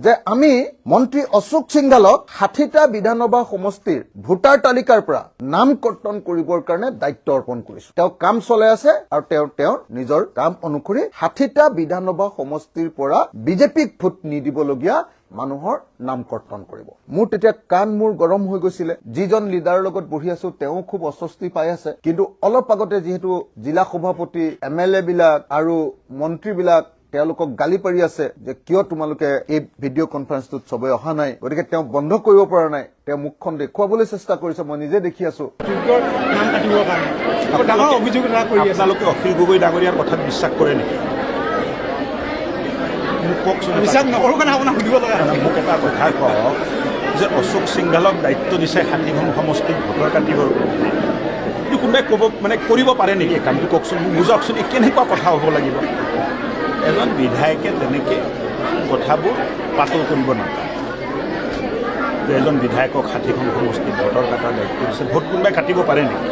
যে আমি মন্ত্ৰী অশোক সিংঘালক 60টা বিধানসভা সমষ্টিৰ ভোটাৰ তালিকাৰ পৰা নাম কৰ্তন কৰিবৰ কাৰণে দায়িত্ব অৰ্পণ কৰিছো। তেওঁ কাম চলাই আছে আৰু তেওঁৰ নিজৰ কাম অনুসৰি 60টা বিধানসভা সমষ্টিৰ পৰা বিজেপিক ভোট নিদিবলগীয়া মানুহৰ নাম কৰ্তন কৰিব। মোৰ তেতিয়া কান মোৰ গৰম হৈ গৈছিলে। যিজন লিডাৰৰ লগত বহি আছো তেওঁ খুব অস্বস্তি পাই আছে, কিন্তু অলপ আগতে যিহেতু জিলা সভাপতি MLA বিলাক আৰু মন্ত্ৰী বিলাক তেওঁলোকক গালি পাৰি আছে যে কিয় তোমালোকে এই ভিডিঅ' কনফাৰেন্সটোত সবে অহা নাই, গতিকে তেওঁ বন্ধ কৰিব পৰা নাই। তেওঁ মুখখন দেখুৱাবলৈ চেষ্টা কৰিছে, মই নিজে দেখি আছো। আপোনালোকে অখিল গগৈ ডাঙৰীয়াৰ কথাত বিশ্বাস কৰে নেকি? বিশ্বাস নকৰো কাৰণে আপোনাক সুধিব লগা মোক এটা কথা কওক যে অশোক সিংঘালক দায়িত্ব দিছে 60খন সমষ্টিত ভোটৰ কাটিবৰ কাৰণে। কিন্তু কোনোবাই ক'ব কৰিব পাৰে নেকি কামটো? কওকচোন, মোক বুজাওকচোন, কেনেকুৱা কথা হ'ব লাগিব? এজন বিধায়কে তেনেকৈ কথাবোৰ পাতল কৰিব নাপায়। এজন বিধায়কক 60খন সমষ্টিত ভোটৰ কটাৰ দায়িত্ব দিছে, ভোট কোনোবাই কাটিব পাৰে নেকি?